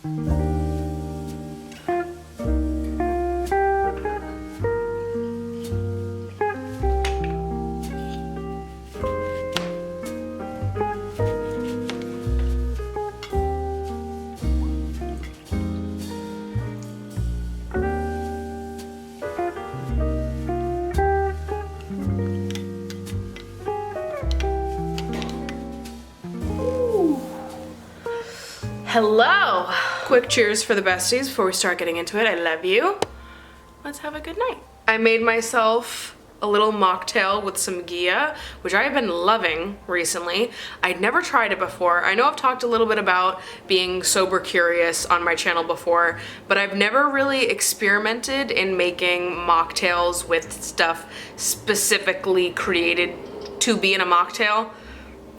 Hello! Quick cheers for the besties before we start getting into it. I love you. Let's have a good night. I made myself a little mocktail with some ghee, which I've been loving recently. I'd never tried it before. I know I've talked a little bit about being sober curious on my channel before, but I've never really experimented in making mocktails with stuff specifically created to be in a mocktail.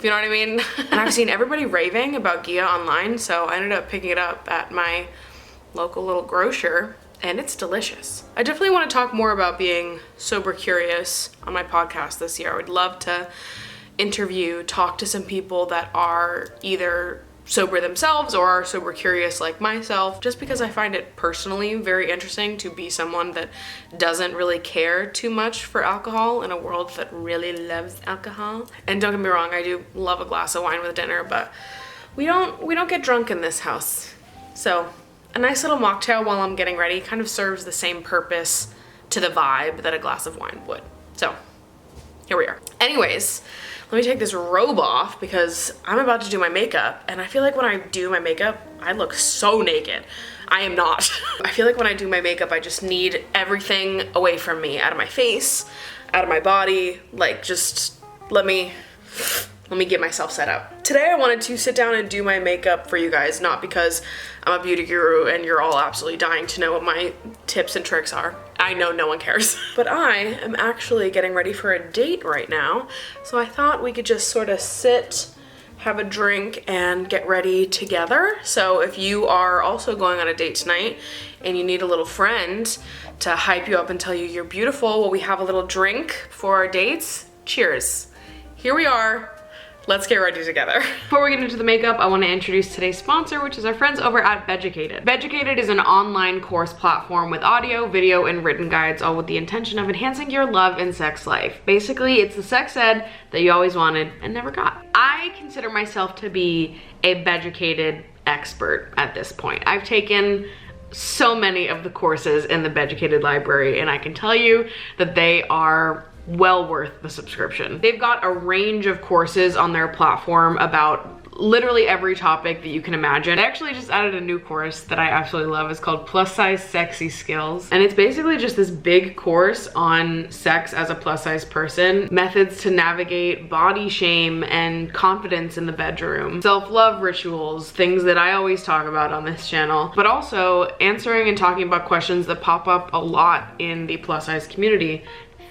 You know what I mean? And I've seen everybody raving about ghee online, so I ended up picking it up at my local little grocer, and it's delicious. I definitely want to talk more about being sober curious on my podcast this year. I would love to talk to some people that are either sober themselves or are sober curious like myself, just because I find it personally very interesting to be someone that doesn't really care too much for alcohol in a world that really loves alcohol. And don't get me wrong, I do love a glass of wine with dinner, but we don't get drunk in this house. So a nice little mocktail while I'm getting ready kind of serves the same purpose to the vibe that a glass of wine would. So here we are. Anyways, let me take this robe off because I'm about to do my makeup, and I feel like when I do my makeup, I look so naked. I am not. I feel like when I do my makeup, I just need everything away from me, out of my face, out of my body, like just let me get myself set up. Today I wanted to sit down and do my makeup for you guys, not because I'm a beauty guru and you're all absolutely dying to know what my tips and tricks are. I know no one cares. But I am actually getting ready for a date right now, so I thought we could just sort of sit, have a drink, and get ready together. So if you are also going on a date tonight and you need a little friend to hype you up and tell you you're beautiful while we have a little drink for our dates, cheers. Here we are. Let's get ready together. Before we get into the makeup, I want to introduce today's sponsor, which is our friends over at Beducated. Beducated is an online course platform with audio, video, and written guides, all with the intention of enhancing your love and sex life. Basically, it's the sex ed that you always wanted and never got. I consider myself to be a Beducated expert at this point. I've taken so many of the courses in the Beducated library, and I can tell you that they are well worth the subscription. They've got a range of courses on their platform about literally every topic that you can imagine. I actually just added a new course that I absolutely love. It's called Plus Size Sexy Skills. And it's basically just this big course on sex as a plus size person, methods to navigate body shame and confidence in the bedroom, self-love rituals, things that I always talk about on this channel, but also answering and talking about questions that pop up a lot in the plus size community.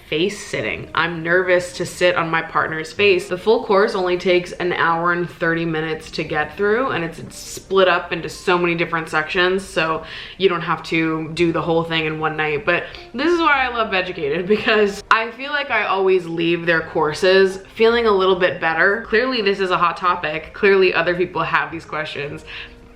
Face sitting. I'm nervous to sit on my partner's face. The full course only takes an hour and 30 minutes to get through, and it's split up into so many different sections, so you don't have to do the whole thing in one night. But this is why I love Beducated, because I feel like I always leave their courses feeling a little bit better. Clearly this is a hot topic. Clearly other people have these questions,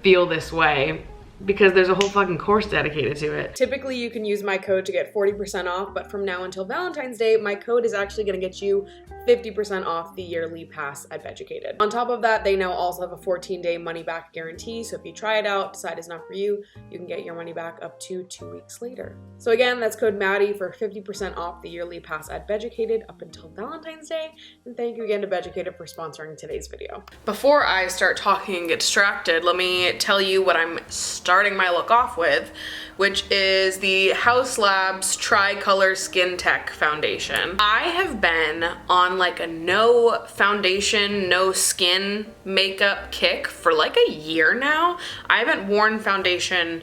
feel this way, because there's a whole fucking course dedicated to it. Typically you can use my code to get 40% off, but from now until Valentine's Day, my code is actually gonna get you 50% off the yearly pass at Beducated. On top of that, they now also have a 14-day money-back guarantee, so if you try it out, decide it's not for you, you can get your money back up to 2 weeks later. So again, that's code Maddie for 50% off the yearly pass at Beducated up until Valentine's Day, and thank you again to Beducated for sponsoring today's video. Before I start talking and get distracted, let me tell you what I'm starting my look off with, which is the Haus Labs Tri-Color Skin Tech Foundation. I have been on like a no foundation, no skin makeup kick for like a year now. I haven't worn foundation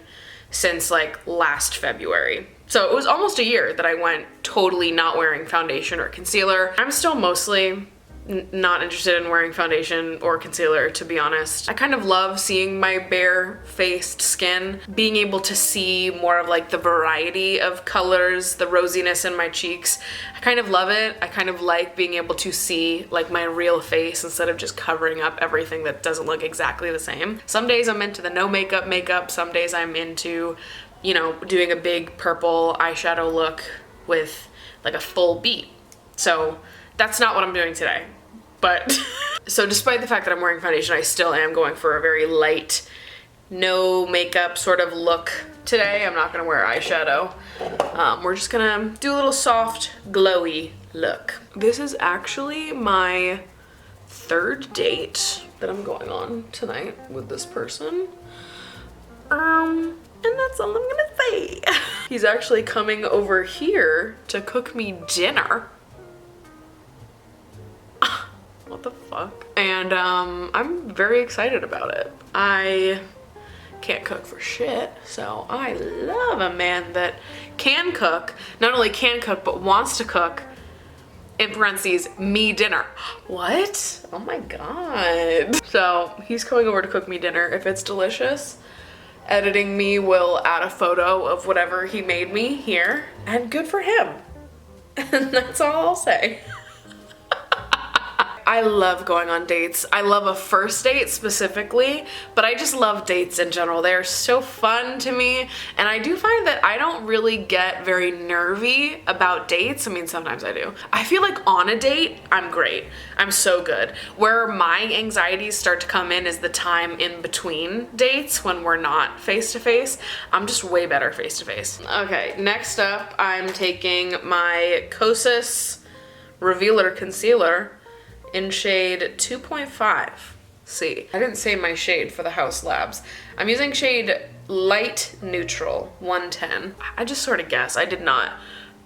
since like last February. So it was almost a year that I went totally not wearing foundation or concealer. I'm still mostly not interested in wearing foundation or concealer, to be honest. I kind of love seeing my bare-faced skin, being able to see more of like the variety of colors, the rosiness in my cheeks. I kind of love it. I kind of like being able to see like my real face instead of just covering up everything that doesn't look exactly the same. Some days I'm into the no makeup. Some days I'm into, you know, doing a big purple eyeshadow look with like a full beat. So that's not what I'm doing today. But so despite the fact that I'm wearing foundation, I still am going for a very light, no makeup sort of look today. I'm not gonna wear eyeshadow. We're just gonna do a little soft, glowy look. This is actually my third date that I'm going on tonight with this person. And that's all I'm gonna say. He's actually coming over here to cook me dinner. What the fuck? And I'm very excited about it. I can't cook for shit, so I love a man that can cook, not only can cook, but wants to cook, in parentheses, me dinner. What? Oh my God. So he's coming over to cook me dinner. If it's delicious, editing me will add a photo of whatever he made me here, and good for him. And that's all I'll say. I love going on dates. I love a first date specifically, but I just love dates in general. They're so fun to me, and I do find that I don't really get very nervy about dates. I mean, sometimes I do. I feel like on a date, I'm great. I'm so good. Where my anxieties start to come in is the time in between dates when we're not face-to-face. I'm just way better face-to-face. Okay, next up, I'm taking my Kosas Revealer Concealer in shade 2.5. See, I didn't say my shade for the House Labs. I'm using shade Light Neutral 110. I just sort of guess. I did not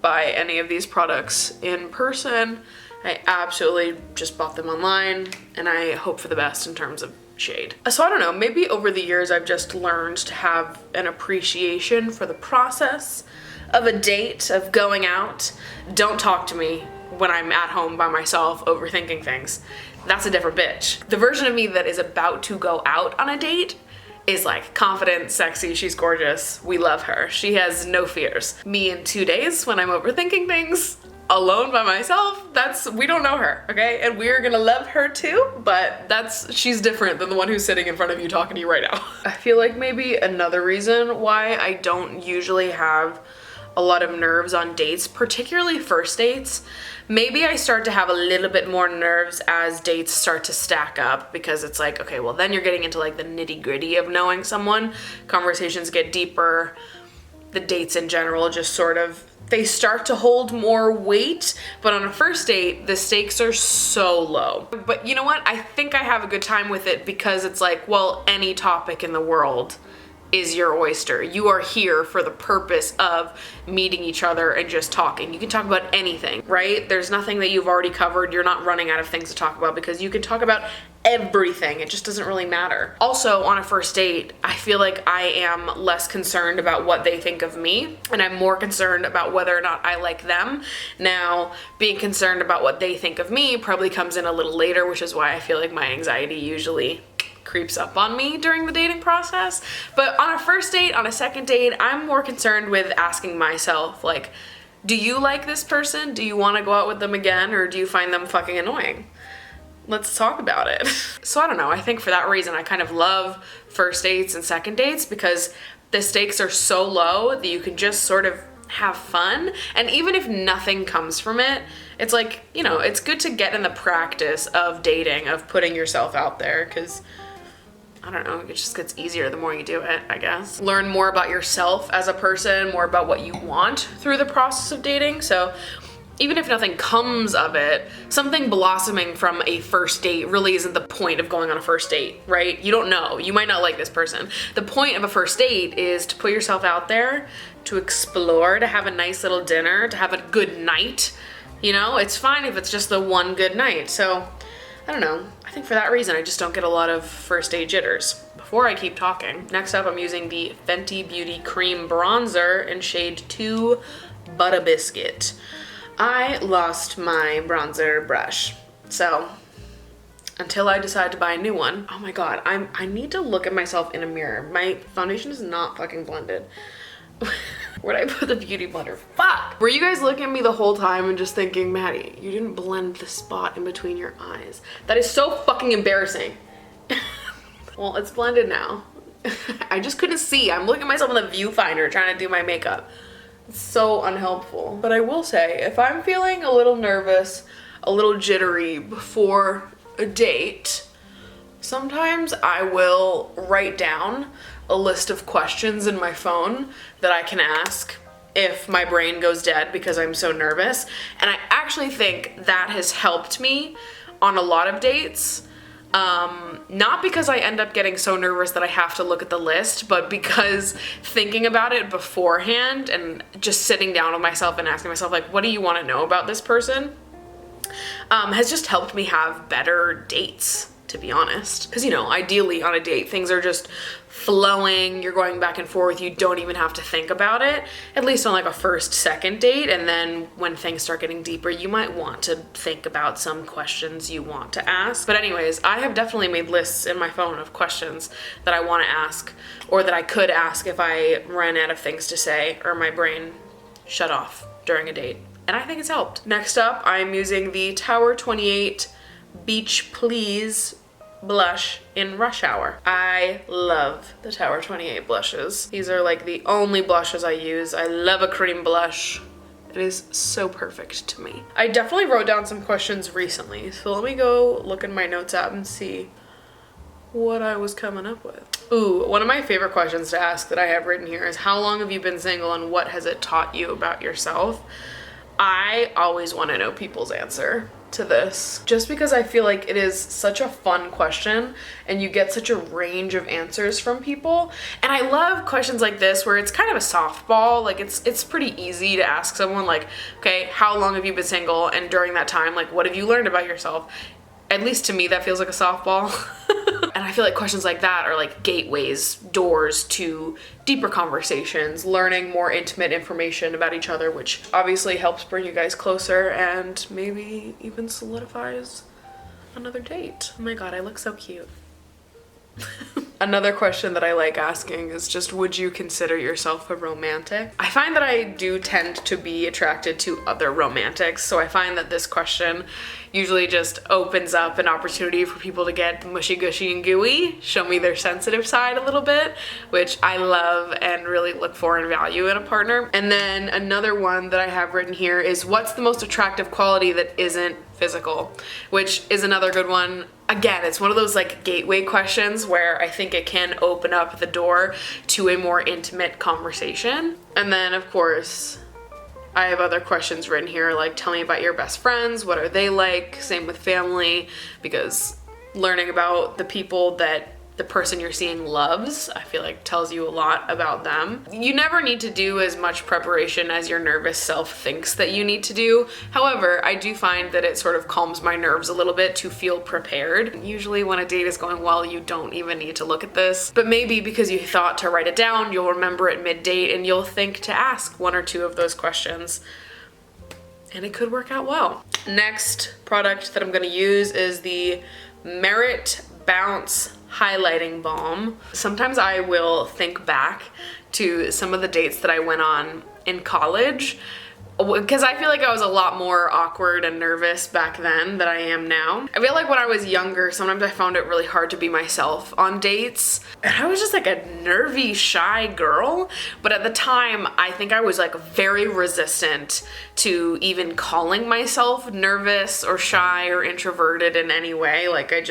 buy any of these products in person. I absolutely just bought them online, and I hope for the best in terms of shade. So I don't know, maybe over the years I've just learned to have an appreciation for the process of a date, of going out. Don't talk to me when I'm at home by myself overthinking things. That's a different bitch. The version of me that is about to go out on a date is like confident, sexy, she's gorgeous, we love her, she has no fears. Me in 2 days when I'm overthinking things, alone by myself, we don't know her, okay? And we're gonna love her too, but she's different than the one who's sitting in front of you talking to you right now. I feel like maybe another reason why I don't usually have a lot of nerves on dates, particularly first dates. Maybe I start to have a little bit more nerves as dates start to stack up, because it's like, okay, well then you're getting into like the nitty-gritty of knowing someone. Conversations get deeper. The dates in general just sort of, they start to hold more weight. But on a first date, the stakes are so low. But you know what? I think I have a good time with it because it's like, well, any topic in the world is your oyster. You are here for the purpose of meeting each other and just talking. You can talk about anything, right? There's nothing that you've already covered. You're not running out of things to talk about because you can talk about everything. It just doesn't really matter. Also, on a first date, I feel like I am less concerned about what they think of me, and I'm more concerned about whether or not I like them. Now, being concerned about what they think of me probably comes in a little later, which is why I feel like my anxiety usually creeps up on me during the dating process. But on a first date, on a second date, I'm more concerned with asking myself, like, do you like this person? Do you want to go out with them again, or do you find them fucking annoying? Let's talk about it. So I don't know, I think for that reason I kind of love first dates and second dates, because the stakes are so low that you can just sort of have fun. And even if nothing comes from it, it's like, you know, it's good to get in the practice of dating, of putting yourself out there, because I don't know, it just gets easier the more you do it, I guess. Learn more about yourself as a person, more about what you want through the process of dating. So even if nothing comes of it, something blossoming from a first date really isn't the point of going on a first date, right? You don't know. You might not like this person. The point of a first date is to put yourself out there, to explore, to have a nice little dinner, to have a good night. You know, it's fine if it's just the one good night. So I don't know. I think for that reason, I just don't get a lot of first date jitters. Before I keep talking, next up I'm using the Fenty Beauty Cream Bronzer in shade 2 Butter Biscuit. I lost my bronzer brush So until I decide to buy a new one. Oh my god, I need to look at myself in a mirror. My foundation is not fucking blended. Where'd I put the beauty blender? Fuck! Were you guys looking at me the whole time and just thinking, Maddie, you didn't blend the spot in between your eyes? That is so fucking embarrassing. Well, it's blended now. I just couldn't see. I'm looking at myself in the viewfinder trying to do my makeup. It's so unhelpful. But I will say, if I'm feeling a little nervous, a little jittery before a date, sometimes I will write down a list of questions in my phone that I can ask if my brain goes dead because I'm so nervous. And I actually think that has helped me on a lot of dates. Not because I end up getting so nervous that I have to look at the list, but because thinking about it beforehand and just sitting down with myself and asking myself, like, what do you want to know about this person? Has just helped me have better dates, to be honest. Because, you know, ideally on a date, things are just flowing, you're going back and forth, you don't even have to think about it, at least on like a first, second date. And then when things start getting deeper, you might want to think about some questions you want to ask. But anyways, I have definitely made lists in my phone of questions that I want to ask, or that I could ask if I ran out of things to say or my brain shut off during a date. And I think it's helped. Next up, I'm using the Tower 28 Beach Please blush in Rush Hour. I love the Tower 28 blushes. These are like the only blushes I use. I love a cream blush. It is so perfect to me. I definitely wrote down some questions recently, so let me go look in my notes app and see what I was coming up with. Ooh, one of my favorite questions to ask that I have written here is, how long have you been single and what has it taught you about yourself? I always want to know people's answer to this, just because I feel like it is such a fun question and you get such a range of answers from people. And I love questions like this where it's kind of a softball. Like it's pretty easy to ask someone, like, okay, how long have you been single? And during that time, like, what have you learned about yourself? At least to me, that feels like a softball. And I feel like questions like that are like gateways, doors to deeper conversations, learning more intimate information about each other, which obviously helps bring you guys closer and maybe even solidifies another date. Oh my god, I look so cute. Another question that I like asking is just, would you consider yourself a romantic? I find that I do tend to be attracted to other romantics, so I find that this question usually just opens up an opportunity for people to get mushy gushy and gooey, show me their sensitive side a little bit, which I love and really look for and value in a partner. And then another one that I have written here is, what's the most attractive quality that isn't physical? Which is another good one. Again, it's one of those like gateway questions where I think it can open up the door to a more intimate conversation. And then of course, I have other questions written here, like, tell me about your best friends, what are they like? Same with family, because learning about the people that the person you're seeing loves, I feel like tells you a lot about them. You never need to do as much preparation as your nervous self thinks that you need to do. However, I do find that it sort of calms my nerves a little bit to feel prepared. Usually when a date is going well, you don't even need to look at this, but maybe because you thought to write it down, you'll remember it mid-date and you'll think to ask one or two of those questions, and it could work out well. Next product that I'm gonna use is the Merit Bounce Highlighting Balm. Sometimes I will think back to some of the dates that I went on in college, because I feel like I was a lot more awkward and nervous back then than I am now. I feel like when I was younger, sometimes I found it really hard to be myself on dates. And I was just like a nervy, shy girl. But at the time, I think I was like very resistant to even calling myself nervous or shy or introverted in any way. Like I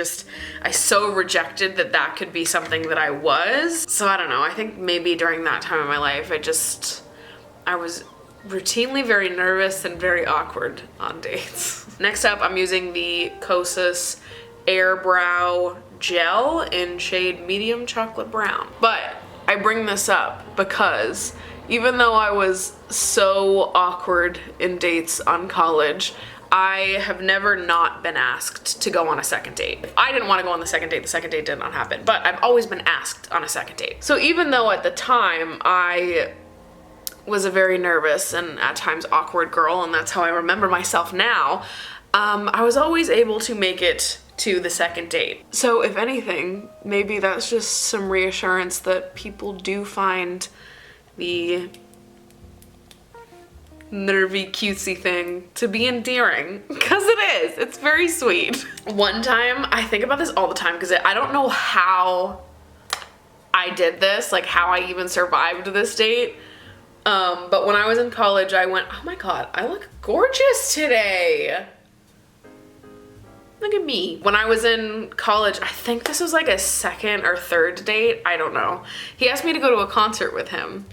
so rejected that could be something that I was. So I don't know, I think maybe during that time of my life, I was routinely very nervous and very awkward on dates. Next up, I'm using the Kosas Air Brow Gel in shade Medium Chocolate Brown. But I bring this up because even though I was so awkward in dates on college, I have never not been asked to go on a second date. If I didn't want to go on the second date did not happen, but I've always been asked on a second date. So even though at the time I was a very nervous and at times awkward girl, and that's how I remember myself now, I was always able to make it to the second date. So if anything, maybe that's just some reassurance that people do find the nervy cutesy thing to be endearing, because it is. It's very sweet. One time, I think about this all the time because I don't know how I did this, like how I even survived this date. But when I was in college, I went, oh my god, I look gorgeous today. Look at me. When I was in college, I think this was like a second or third date, I don't know. He asked me to go to a concert with him.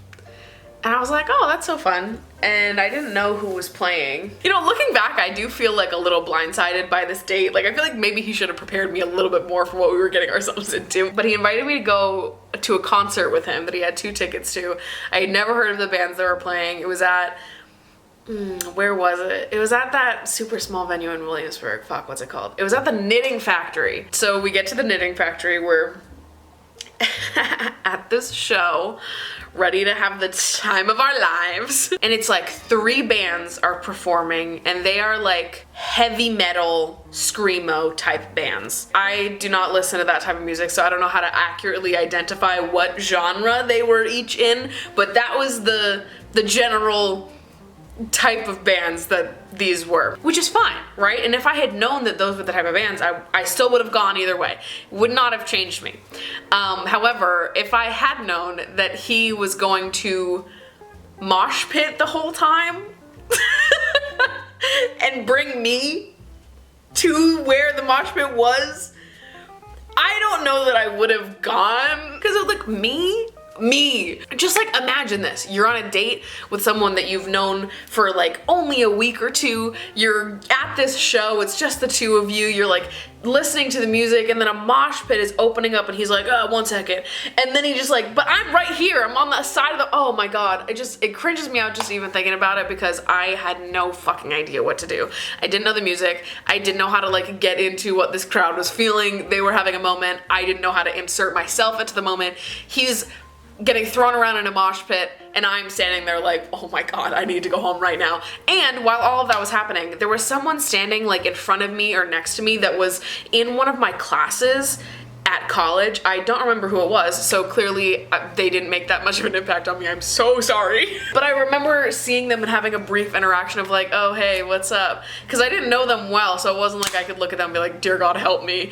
And I was like, oh, that's so fun. And I didn't know who was playing. You know, looking back, I do feel like a little blindsided by this date. Like, I feel like maybe he should have prepared me a little bit more for what we were getting ourselves into. But he invited me to go to a concert with him that he had 2 tickets to. I had never heard of the bands that were playing. It was at, where was it? It was at that super small venue in Williamsburg. Fuck, what's it called? It was at the Knitting Factory. So we get to the Knitting Factory. We're at this show, ready to have the time of our lives. And it's like 3 bands are performing, and they are like heavy metal, screamo type bands. I do not listen to that type of music, so I don't know how to accurately identify what genre they were each in, but that was the general type of bands that these were, which is fine, right? And if I had known that those were the type of bands, I still would have gone either way. Would not have changed me. However, if I had known that he was going to mosh pit the whole time and bring me to where the mosh pit was, I don't know that I would have gone, because it looked me. Just like imagine this, you're on a date with someone that you've known for like only a week or 2, you're at this show, it's just the 2 of you, you're like listening to the music, and then a mosh pit is opening up and he's like, oh, 1 second, and then he just like, but I'm right here, I'm on the side of the, oh my god, it cringes me out just even thinking about it, because I had no fucking idea what to do. I didn't know the music, I didn't know how to like get into what this crowd was feeling, they were having a moment, I didn't know how to insert myself into the moment. He's getting thrown around in a mosh pit, and I'm standing there like, oh my god, I need to go home right now. And while all of that was happening, there was someone standing like in front of me or next to me that was in one of my classes at college. I don't remember who it was, so clearly they didn't make that much of an impact on me. I'm so sorry. But I remember seeing them and having a brief interaction of like, oh hey, what's up? Because I didn't know them well, so it wasn't like I could look at them and be like, dear god, help me.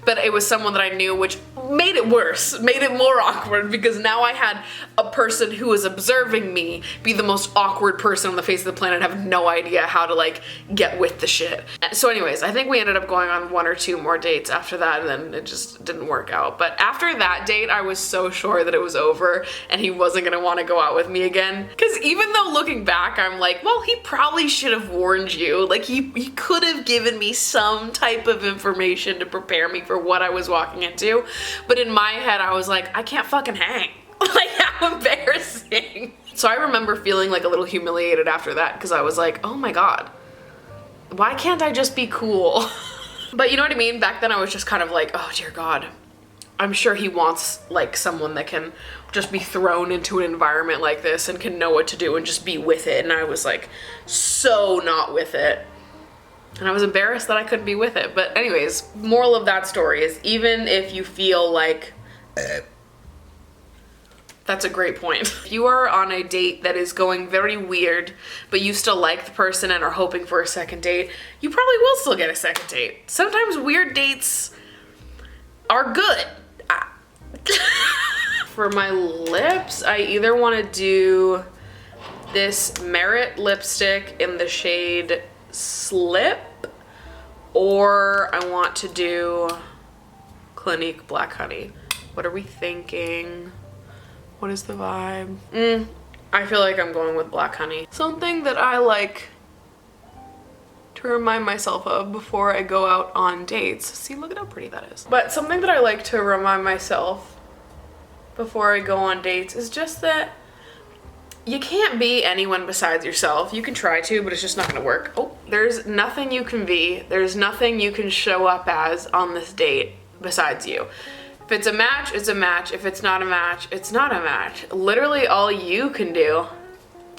But it was someone that I knew, which made it worse, made it more awkward, because now I had a person who was observing me be the most awkward person on the face of the planet and have no idea how to like get with the shit. So anyways, I think we ended up going on 1 or 2 more dates after that, and then it just didn't work out. But after that date, I was so sure that it was over and he wasn't gonna want to go out with me again. Because even though looking back, I'm like, well, he probably should have warned you. Like he could have given me some type of information to prepare me for what I was walking into, but in my head I was like, I can't fucking hang. Like, how embarrassing. So I remember feeling like a little humiliated after that, because I was like, oh my god, why can't I just be cool? But you know what I mean? Back then I was just kind of like, oh dear god, I'm sure he wants like someone that can just be thrown into an environment like this and can know what to do and just be with it. And I was like so not with it. And I was embarrassed that I couldn't be with it. But anyways, moral of that story is, even if you feel like, that's a great point. If you are on a date that is going very weird, but you still like the person and are hoping for a second date, you probably will still get a second date. Sometimes weird dates are good. For my lips, I either want to do this Merit lipstick in the shade Slip, or I want to do Clinique Black Honey. What are we thinking? What is the vibe? I feel like I'm going with Black Honey. Something that I like to remind myself of before I go out on dates. See, look at how pretty that is. But something that I like to remind myself before I go on dates is just that you can't be anyone besides yourself. You can try to, but it's just not gonna work. Oh, there's nothing you can be. There's nothing you can show up as on this date besides you. If it's a match, it's a match. If it's not a match, it's not a match. Literally all you can do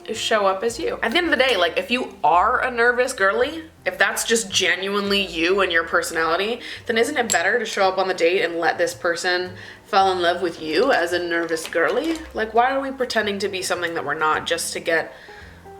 is show up as you. At the end of the day, like if you are a nervous girly, if that's just genuinely you and your personality, then isn't it better to show up on the date and let this person fall in love with you as a nervous girly? Like, why are we pretending to be something that we're not just to get,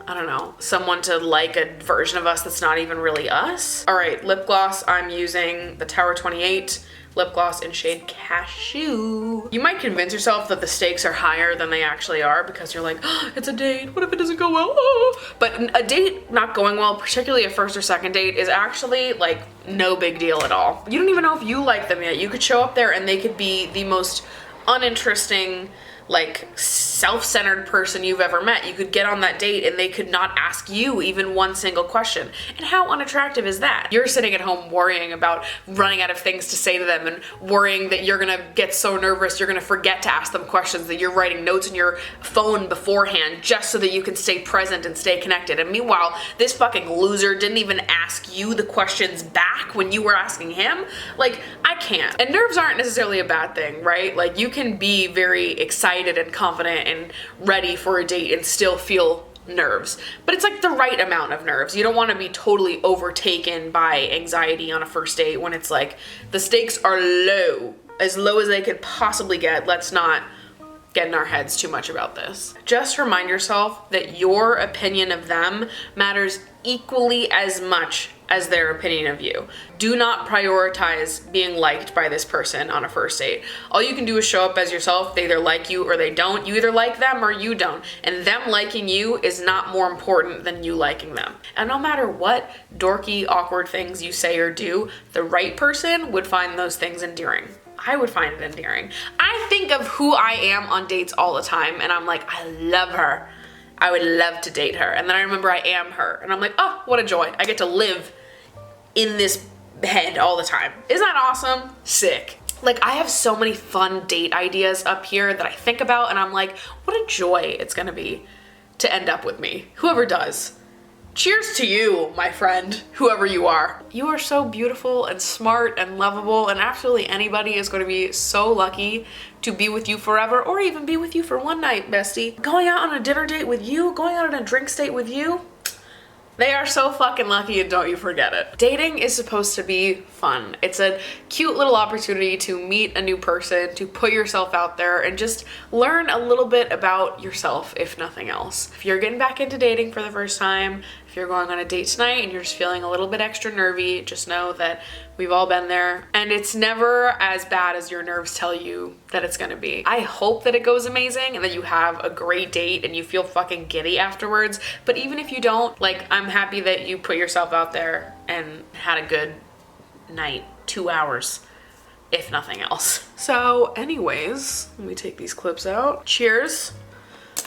I don't know, someone to like a version of us that's not even really us? All right, lip gloss, I'm using the Tower 28 lip gloss in shade Cashew. You might convince yourself that the stakes are higher than they actually are because you're like, oh, it's a date, what if it doesn't go well? Oh. But a date not going well, particularly a first or second date, is actually like no big deal at all. You don't even know if you like them yet. You could show up there and they could be the most uninteresting, like self-centered person you've ever met. You could get on that date and they could not ask you even one single question. And how unattractive is that? You're sitting at home worrying about running out of things to say to them and worrying that you're gonna get so nervous you're gonna forget to ask them questions, that you're writing notes in your phone beforehand just so that you can stay present and stay connected. And meanwhile, this fucking loser didn't even ask you the questions back when you were asking him. Like, I can't. And nerves aren't necessarily a bad thing, right? Like, you can be very excited and confident and ready for a date and still feel nerves, but it's like the right amount of nerves. You don't want to be totally overtaken by anxiety on a first date when it's like the stakes are low as they could possibly get. Let's not get in our heads too much about this. Just remind yourself that your opinion of them matters equally as much as their opinion of you. Do not prioritize being liked by this person on a first date. All you can do is show up as yourself. They either like you or they don't. You either like them or you don't. And them liking you is not more important than you liking them. And no matter what dorky, awkward things you say or do, the right person would find those things endearing. I would find it endearing. I think of who I am on dates all the time and I'm like, I love her. I would love to date her. And then I remember I am her. And I'm like, oh, what a joy. I get to live in this head all the time. Isn't that awesome? Sick. Like, I have so many fun date ideas up here that I think about and I'm like, what a joy it's gonna be to end up with me. Whoever does. Cheers to you, my friend, whoever you are. You are so beautiful and smart and lovable, and absolutely anybody is going to be so lucky to be with you forever or even be with you for one night, bestie. Going out on a dinner date with you, going out on a drinks date with you, they are so fucking lucky, and don't you forget it. Dating is supposed to be fun. It's a cute little opportunity to meet a new person, to put yourself out there and just learn a little bit about yourself, if nothing else. If you're getting back into dating for the first time, if you're going on a date tonight and you're just feeling a little bit extra nervy, just know that we've all been there and it's never as bad as your nerves tell you that it's gonna be. I hope that it goes amazing and that you have a great date and you feel fucking giddy afterwards. But even if you don't, like, I'm happy that you put yourself out there and had a good night, 2 hours, if nothing else. So anyways, let me take these clips out. Cheers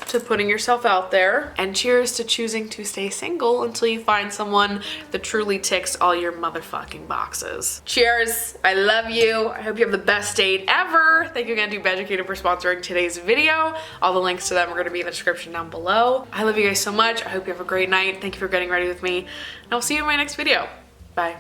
to putting yourself out there, and cheers to choosing to stay single until you find someone that truly ticks all your motherfucking boxes. Cheers. I love you. I hope you have the best date ever. Thank you again to Beducated for sponsoring today's video. All the links to them are going to be in the description down below. I love you guys so much. I hope you have a great night. Thank you for getting ready with me, and I'll see you in my next video. Bye.